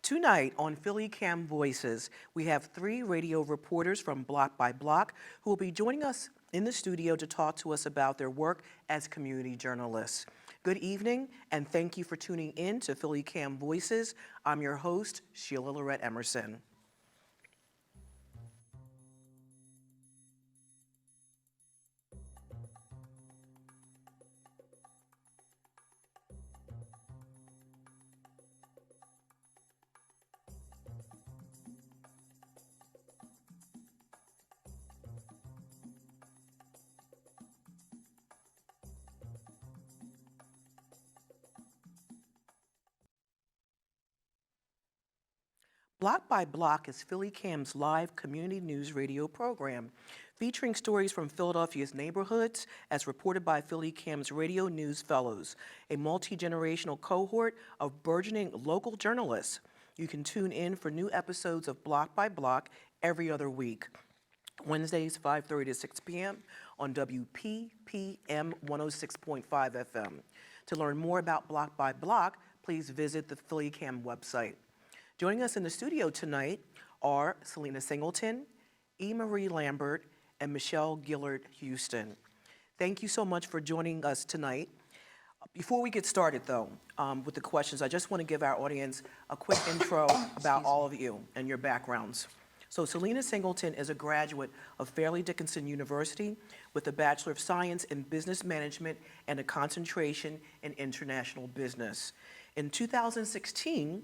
Tonight on PhillyCAM Voices, we have three radio reporters from Block by Block who will be joining us in the studio to talk to us about their work as community journalists. Good evening, and thank you for tuning in to PhillyCAM Voices. I'm your host, Sheila Lorette Emerson. Block by Block is PhillyCAM's live community news radio program, featuring stories from Philadelphia's neighborhoods as reported by PhillyCAM's Radio News Fellows, a multi-generational cohort of burgeoning local journalists. You can tune in for new episodes of Block by Block every other week. Wednesdays, 5:30 to 6 p.m. on WPPM 106.5 FM. To learn more about Block by Block, please visit the PhillyCAM website. Joining us in the studio tonight are Selena Singleton, E. Marie Lambert, and Michelle Gillard Houston. Thank you so much for joining us tonight. Before we get started, though, with the questions, I just want to give our audience a quick intro about all of you and your backgrounds. So Selena Singleton is a graduate of Fairleigh Dickinson University with a Bachelor of Science in Business Management and a concentration in International Business. In 2016,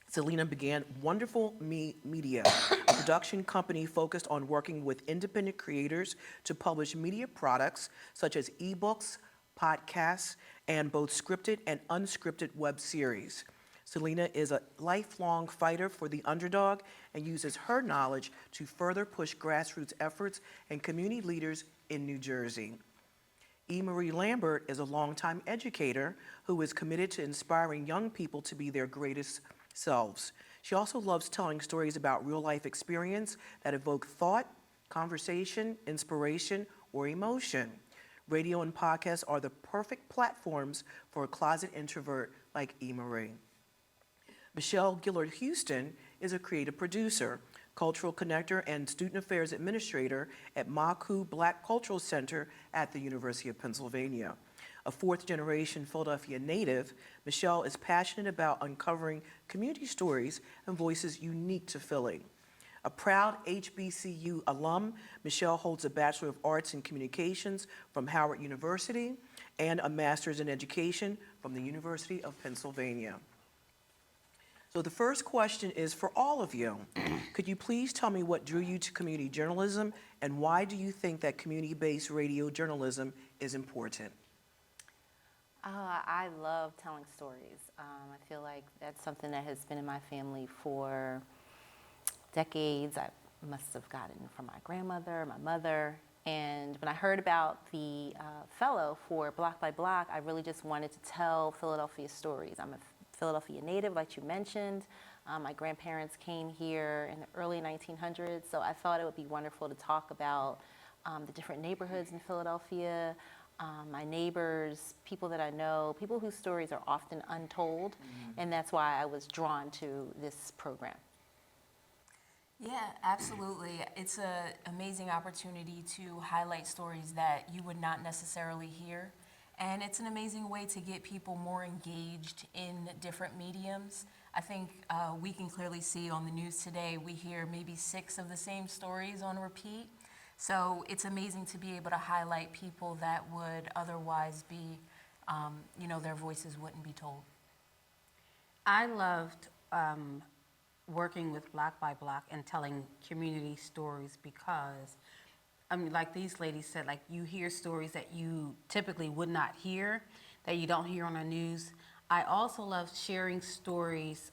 Selena began Wonderful Me Media, a production company focused on working with independent creators to publish media products such as ebooks, podcasts, and both scripted and unscripted web series. Selena is a lifelong fighter for the underdog and uses her knowledge to further push grassroots efforts and community leaders in New Jersey. E. Marie Lambert is a longtime educator who is committed to inspiring young people to be their greatest selves. She also loves telling stories about real-life experience that evoke thought, conversation, inspiration, or emotion. Radio and podcasts are the perfect platforms for a closet introvert like E. Marie. Michelle Gillard Houston is a creative producer, cultural connector, and student affairs administrator at Maku Black Cultural Center at the University of Pennsylvania. A fourth-generation Philadelphia native, Michelle is passionate about uncovering community stories and voices unique to Philly. A proud HBCU alum, Michelle holds a Bachelor of Arts in Communications from Howard University and a Master's in Education from the University of Pennsylvania. So the first question is for all of you. Could you please tell me what drew you to community journalism, and why do you think that community-based radio journalism is important? I love telling stories. I feel like that's something that has been in my family for decades. I must have gotten from my grandmother, my mother, and when I heard about the fellow for Block by Block, I really just wanted to tell Philadelphia stories. I'm a Philadelphia native, like you mentioned. My grandparents came here in the early 1900s, so I thought it would be wonderful to talk about the different neighborhoods in Philadelphia, my neighbors, people that I know, people whose stories are often untold, and that's why I was drawn to this program. Yeah, absolutely. It's an amazing opportunity to highlight stories that you would not necessarily hear, and it's an amazing way to get people more engaged in different mediums. I think we can clearly see on the news today, we hear maybe 6 of the same stories on repeat. So it's amazing to be able to highlight people that would otherwise be, their voices wouldn't be told. I loved working with Block by Block and telling community stories because, like these ladies said, like you hear stories that you typically would not hear, that you don't hear on the news. I also love sharing stories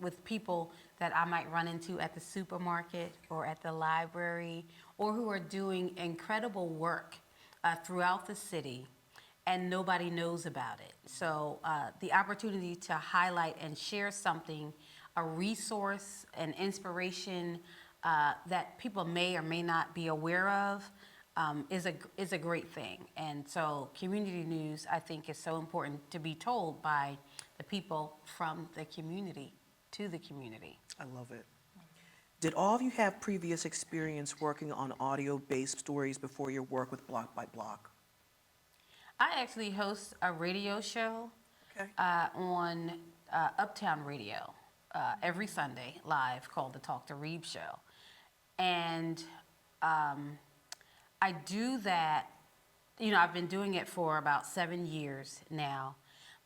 with people that I might run into at the supermarket or at the library, or who are doing incredible work throughout the city and nobody knows about it. So the opportunity to highlight and share something, a resource, an inspiration that people may or may not be aware of, is a great thing. And so community news, I think, is so important to be told by the people from the community. to the community. I love it. Did all of you have previous experience working on audio-based stories before your work with Block by Block? I actually host a radio show Okay. on Uptown Radio every Sunday live called the Talk to Reeb Show. And I do that, I've been doing it for about 7 years now.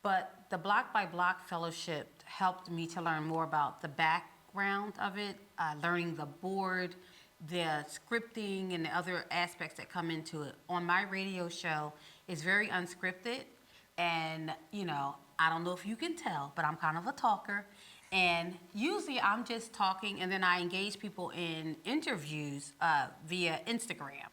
But the Block by Block Fellowship helped me to learn more about the background of it, learning the board, the scripting, and the other aspects that come into it. On my radio show, it's very unscripted. And, I don't know if you can tell, but I'm kind of a talker. And usually I'm just talking, and then I engage people in interviews via Instagram.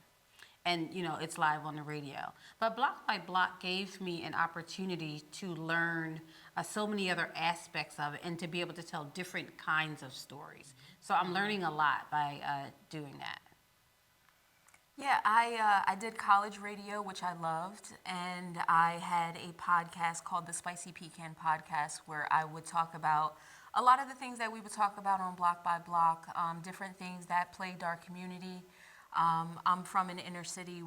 And, it's live on the radio. But Block by Block gave me an opportunity to learn so many other aspects of it and to be able to tell different kinds of stories. So I'm learning a lot by doing that. Yeah, I did college radio, which I loved, and I had a podcast called the Spicy Pecan Podcast where I would talk about a lot of the things that we would talk about on Block by Block, different things that plagued our community. I'm from an inner city,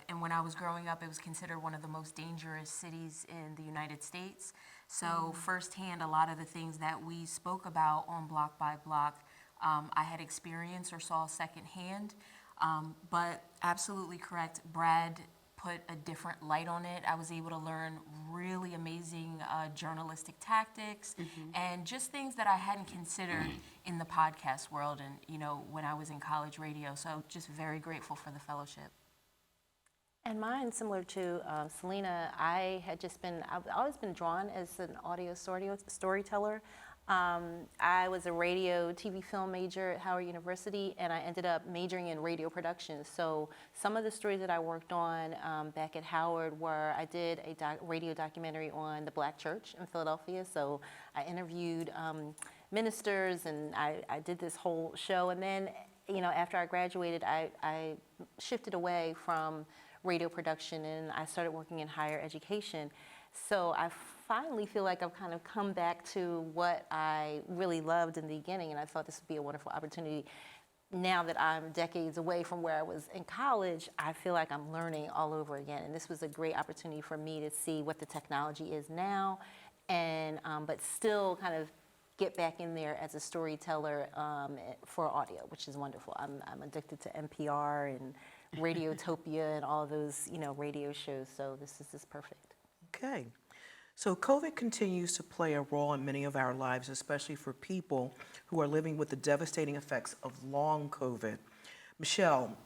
and when I was growing up, it was considered one of the most dangerous cities in the United States. So firsthand, a lot of the things that we spoke about on Block by Block, I had experienced or saw secondhand. But absolutely correct, Brad put a different light on it. I was able to learn really amazing journalistic tactics and just things that I hadn't considered in the podcast world and, when I was in college radio. So just very grateful for the fellowship. And mine, similar to Selena, I've always been drawn as an audio storyteller. I was a radio, TV film major at Howard University, and I ended up majoring in radio production. So some of the stories that I worked on back at Howard were, I did a radio documentary on the Black church in Philadelphia. So I interviewed ministers, and I did this whole show. And then, after I graduated, I shifted away from radio production, and I started working in higher education. So I finally feel like I've kind of come back to what I really loved in the beginning, and I thought this would be a wonderful opportunity. Now that I'm decades away from where I was in college, I feel like I'm learning all over again, and this was a great opportunity for me to see what the technology is now, and but still kind of get back in there as a storyteller for audio, which is wonderful. I'm addicted to NPR and Radiotopia and all of those, radio shows, so this is perfect. Okay. So COVID continues to play a role in many of our lives, especially for people who are living with the devastating effects of long COVID. Michelle,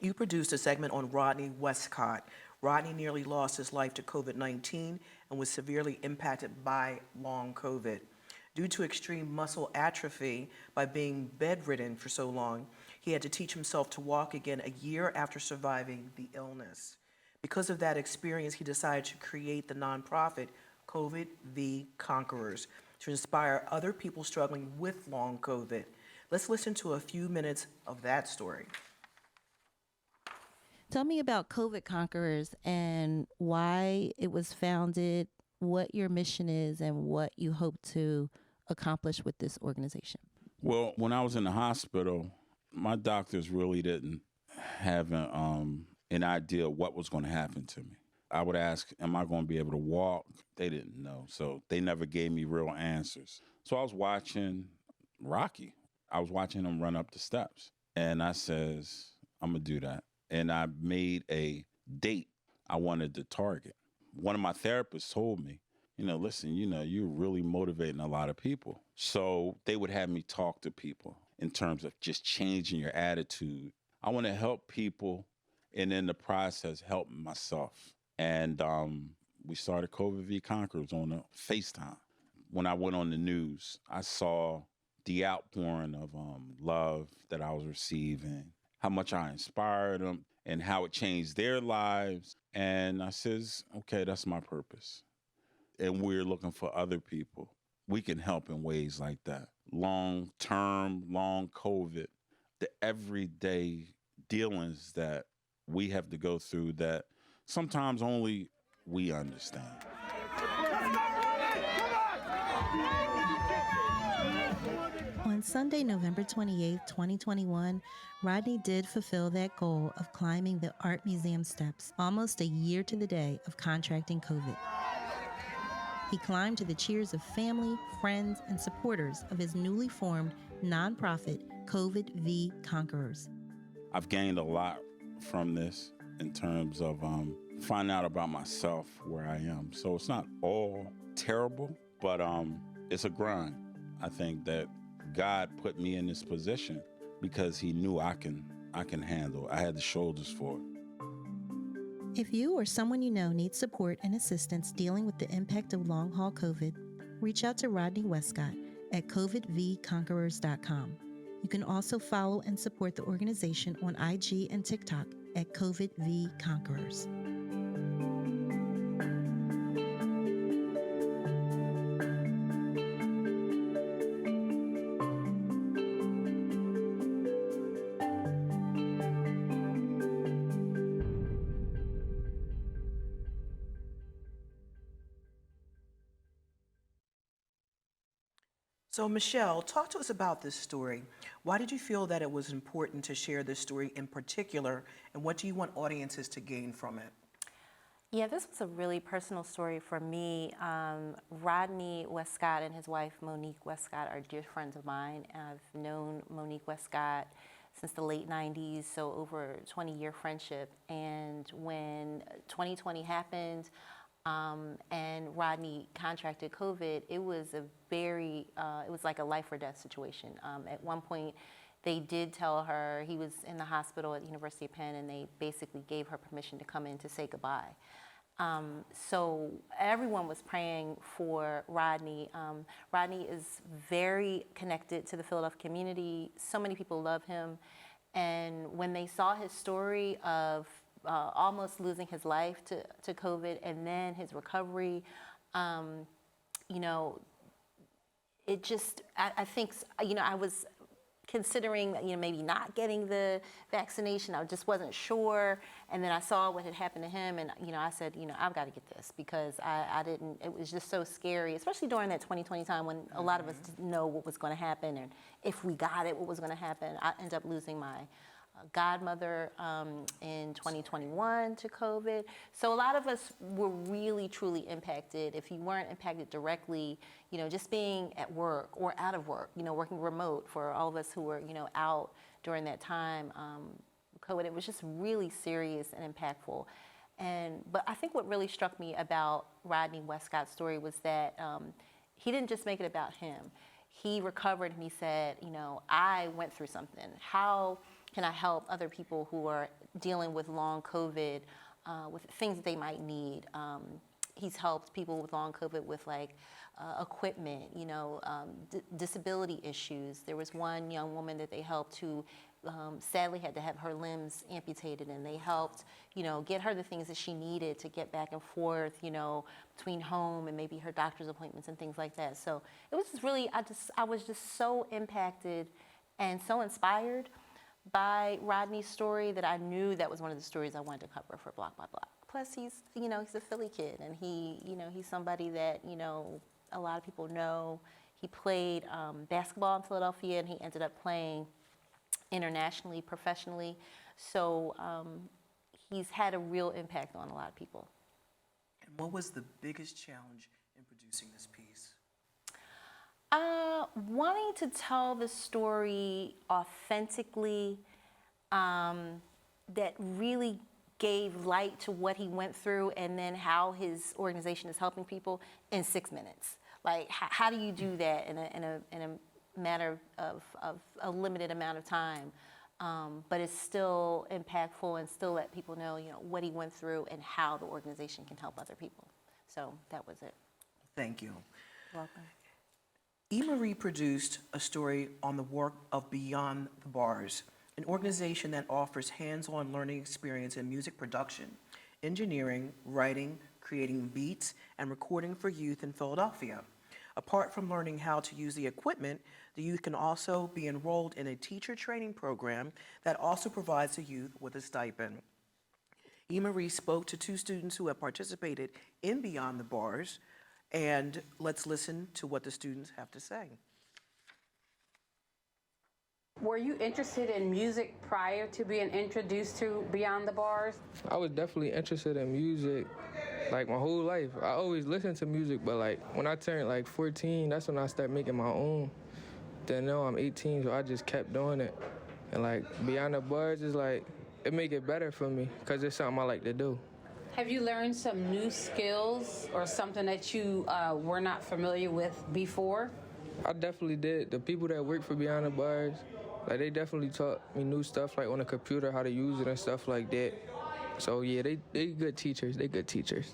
you produced a segment on Rodney Westcott. Rodney nearly lost his life to COVID-19 and was severely impacted by long COVID. Due to extreme muscle atrophy by being bedridden for so long, he had to teach himself to walk again a year after surviving the illness. Because of that experience, he decided to create the nonprofit COVID v. Conquerors to inspire other people struggling with long COVID. Let's listen to a few minutes of that story. Tell me about COVID Conquerors and why it was founded, what your mission is, and what you hope to accomplish with this organization. Well, when I was in the hospital, my doctors really didn't have an idea of what was going to happen to me. I would ask, am I going to be able to walk? They didn't know, so they never gave me real answers. So I was watching Rocky. I was watching him run up the steps, and I says, I'm going to do that. And I made a date I wanted to target. One of my therapists told me, listen, you're really motivating a lot of people. So they would have me talk to people in terms of just changing your attitude. I want to help people, and in the process, help myself. And we started COVID v. Conquerors on a FaceTime. When I went on the news, I saw the outpouring of love that I was receiving, how much I inspired them, and how it changed their lives. And I says, okay, that's my purpose. And we're looking for other people. We can help in ways like that. Long-term, long COVID, the everyday dealings that we have to go through that sometimes only we understand. Sunday, November 28, 2021, Rodney did fulfill that goal of climbing the Art Museum steps almost a year to the day of contracting COVID. He climbed to the cheers of family, friends, and supporters of his newly formed nonprofit, COVID v. Conquerors. I've gained a lot from this in terms of finding out about myself, where I am. So it's not all terrible, but it's a grind. I think that God put me in this position because he knew I can handle it. I had the shoulders for it. If you or someone you know needs support and assistance dealing with the impact of long-haul COVID, reach out to Rodney Westcott at covidvconquerors.com. You can also follow and support the organization on IG and TikTok at COVID v. Conquerors. So Michelle, talk to us about this story. Why did you feel that it was important to share this story in particular, and what do you want audiences to gain from it? Yeah, this was a really personal story for me. Rodney Westcott and his wife Monique Westcott are dear friends of mine. I've known Monique Westcott since the late 90s, so over a 20-year friendship. And when 2020 happened, and Rodney contracted COVID, it was it was like a life or death situation. At one point, they did tell her, he was in the hospital at the University of Penn, and they basically gave her permission to come in to say goodbye. So everyone was praying for Rodney. Rodney is very connected to the Philadelphia community. So many people love him. And when they saw his story of almost losing his life to COVID and then his recovery, you know, it just, I think, you know, I was considering, you know, maybe not getting the vaccination. I just wasn't sure. And then I saw what had happened to him, and, you know, I said, you know, I've got to get this, because I didn't, it was just so scary, especially during that 2020 time when a lot of us didn't know what was going to happen, and if we got it, what was going to happen. I ended up losing my godmother in 2021 to COVID. So a lot of us were really, truly impacted. If you weren't impacted directly, you know, just being at work or out of work, you know, working remote for all of us who were, you know, out during that time, COVID, it was just really serious and impactful. But I think what really struck me about Rodney Westcott's story was that he didn't just make it about him. He recovered and he said, you know, I went through something. How can I help other people who are dealing with long COVID, with things that they might need? He's helped people with long COVID with like equipment, you know, disability issues. There was one young woman that they helped who sadly had to have her limbs amputated, and they helped, you know, get her the things that she needed to get back and forth, you know, between home and maybe her doctor's appointments and things like that. So it was just really, I was just so impacted and so inspired by Rodney's story that I knew that was one of the stories I wanted to cover for Block by Block. Plus, he's, you know, he's a Philly kid, and he, you know, he's somebody that, you know, a lot of people know. He played basketball in Philadelphia, and he ended up playing internationally, professionally. So he's had a real impact on a lot of people. And what was the biggest challenge in producing this piece? Wanting to tell the story authentically, that really gave light to what he went through, and then how his organization is helping people in 6 minutes. Like, how do you do that in a matter of a limited amount of time, but it's still impactful and still let people know, you know, what he went through and how the organization can help other people. So that was it. Thank you. Welcome. E-Marie produced a story on the work of Beyond the Bars, an organization that offers hands-on learning experience in music production, engineering, writing, creating beats, and recording for youth in Philadelphia. Apart from learning how to use the equipment, the youth can also be enrolled in a teacher training program that also provides the youth with a stipend. E-Marie spoke to 2 students who have participated in Beyond the Bars, and let's listen to what the students have to say. Were you interested in music prior to being introduced to Beyond the Bars? I was definitely interested in music like my whole life. I always listened to music, but like when I turned like 14, that's when I started making my own. Then now I'm 18, so I just kept doing it. And like Beyond the Bars is like, it make it better for me because it's something I like to do. Have you learned some new skills or something that you were not familiar with before? I definitely did. The people that work for Beyond the Bars, like they definitely taught me new stuff like on the computer, how to use it and stuff like that. So yeah, they good teachers. They good teachers.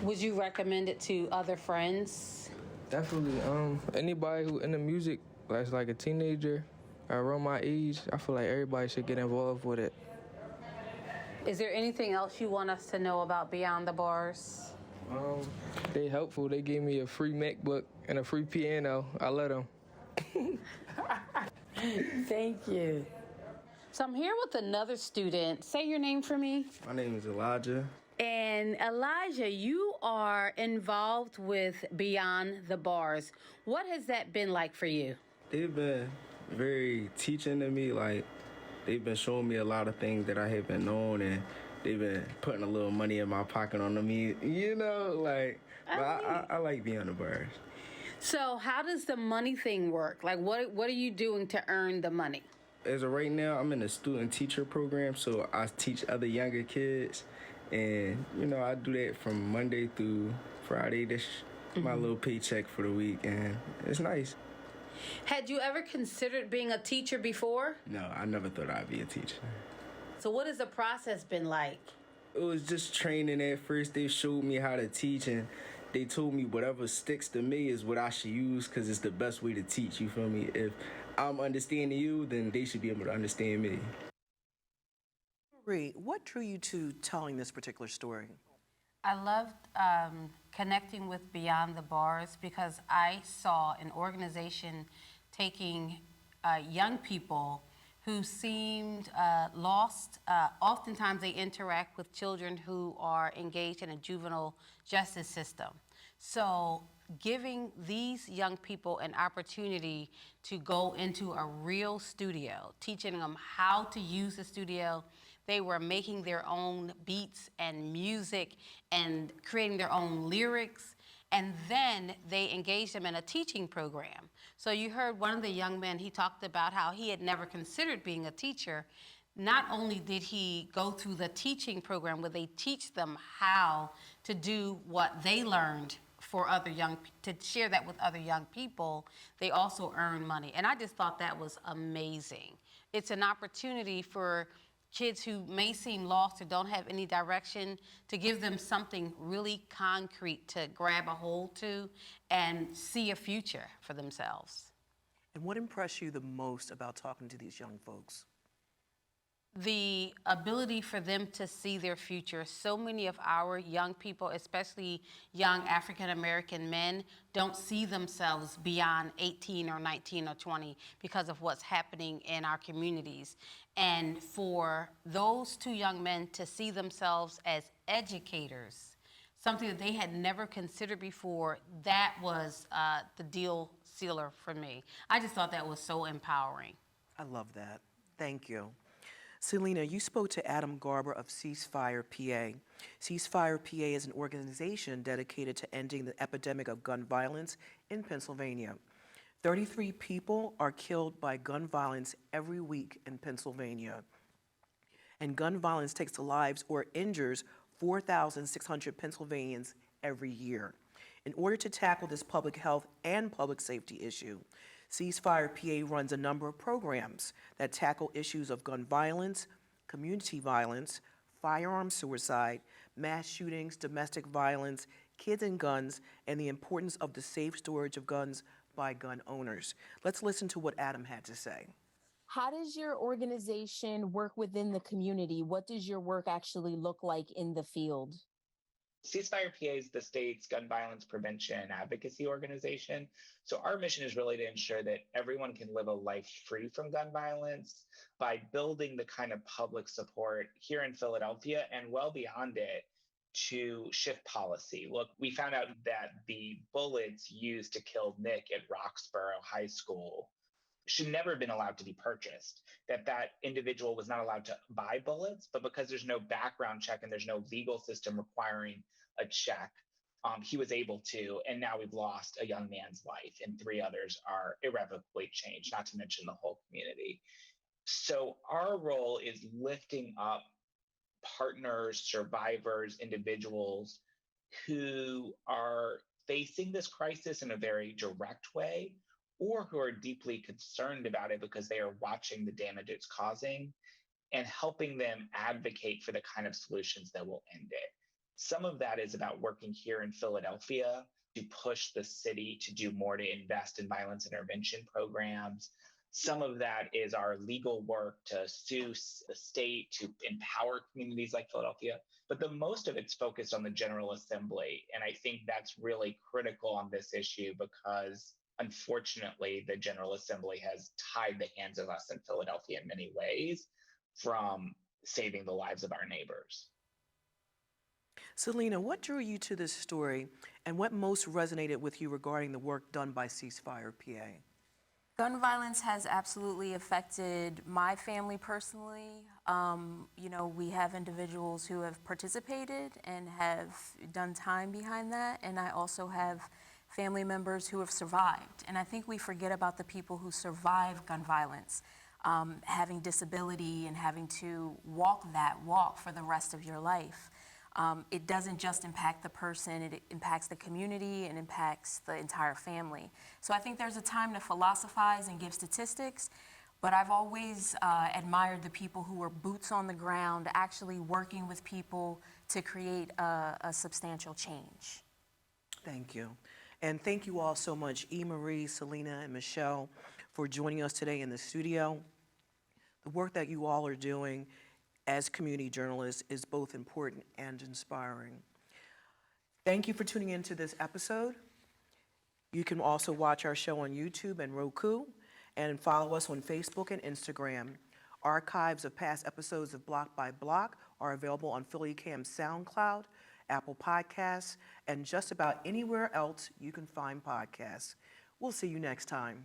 Would you recommend it to other friends? Definitely. Anybody who in the music that's like a teenager around my age, I feel like everybody should get involved with it. Is there anything else you want us to know about Beyond the Bars? They helpful. They gave me a free MacBook and a free piano. I let them. Thank you. So I'm here with another student. Say your name for me. My name is Elijah. And Elijah, you are involved with Beyond the Bars. What has that been like for you? They've been very teaching to me. Like, they've been showing me a lot of things that I haven't known, and they've been putting a little money in my pocket on me. You know, like, but I like Beyond the Bars. So how does the money thing work? Like, what are you doing to earn the money? As of right now, I'm in a student teacher program, so I teach other younger kids. And, you know, I do that from Monday through Friday. That's my little paycheck for the week, and it's nice. Had you ever considered being a teacher before? No, I never thought I'd be a teacher. So what has the process been like? It was just training at first. They showed me how to teach, and they told me whatever sticks to me is what I should use because it's the best way to teach, you feel me? If I'm understanding you, then they should be able to understand me. Marie, what drew you to telling this particular story? I loved connecting with Beyond the Bars because I saw an organization taking young people who seemed lost. Oftentimes they interact with children who are engaged in a juvenile justice system. So giving these young people an opportunity to go into a real studio, teaching them how to use the studio. They were making their own beats and music and creating their own lyrics. And then they engaged them in a teaching program. So you heard one of the young men, he talked about how he had never considered being a teacher. Not only did he go through the teaching program where they teach them how to do what they learned for to share that with other young people, they also earn money. And I just thought that was amazing. It's an opportunity for kids who may seem lost or don't have any direction, to give them something really concrete to grab a hold to and see a future for themselves. And what impressed you the most about talking to these young folks? The ability for them to see their future. So many of our young people, especially young African American men, don't see themselves beyond 18 or 19 or 20 because of what's happening in our communities. And for those two young men to see themselves as educators, something that they had never considered before, that was the deal sealer for me. I just thought that was so empowering. I love that. Thank you. Selena, you spoke to Adam Garber of Ceasefire PA. Ceasefire PA is an organization dedicated to ending the epidemic of gun violence in Pennsylvania. 33 people are killed by gun violence every week in Pennsylvania. And gun violence takes the lives or injures 4,600 Pennsylvanians every year. In order to tackle this public health and public safety issue, Ceasefire PA runs a number of programs that tackle issues of gun violence, community violence, firearm suicide, mass shootings, domestic violence, kids and guns, and the importance of the safe storage of guns by gun owners. Let's listen to what Adam had to say. How does your organization work within the community? What does your work actually look like in the field? Ceasefire PA is the state's gun violence prevention and advocacy organization. So our mission is really to ensure that everyone can live a life free from gun violence by building the kind of public support here in Philadelphia and well beyond it to shift policy. Look, we found out that the bullets used to kill Nick at Roxborough High School should never have been allowed to be purchased, that individual was not allowed to buy bullets, but because there's no background check and there's no legal system requiring a check, he was able to, and now we've lost a young man's life and 3 others are irrevocably changed, not to mention the whole community. So our role is lifting up partners, survivors, individuals who are facing this crisis in a very direct way, or who are deeply concerned about it because they are watching the damage it's causing, and helping them advocate for the kind of solutions that will end it. Some of that is about working here in Philadelphia to push the city to do more to invest in violence intervention programs. Some of that is our legal work to sue the state to empower communities like Philadelphia. But the most of it's focused on the General Assembly. And I think that's really critical on this issue because unfortunately, the General Assembly has tied the hands of us in Philadelphia in many ways from saving the lives of our neighbors. Selena, what drew you to this story and what most resonated with you regarding the work done by Ceasefire PA? Gun violence has absolutely affected my family personally. We have individuals who have participated and have done time behind that, and I also have family members who have survived. And I think we forget about the people who survive gun violence, having disability and having to walk that walk for the rest of your life. It doesn't just impact the person, it impacts the community and impacts the entire family. So I think there's a time to philosophize and give statistics, but I've always admired the people who are boots on the ground, actually working with people to create a substantial change. Thank you. And thank you all so much, E. Selena, and Michelle, for joining us today in the studio. The work that you all are doing as community journalists is both important and inspiring. Thank you for tuning into this episode. You can also watch our show on YouTube and Roku, and follow us on Facebook and Instagram. Archives of past episodes of Block by Block are available on PhillyCAM SoundCloud, Apple Podcasts, and just about anywhere else you can find podcasts. We'll see you next time.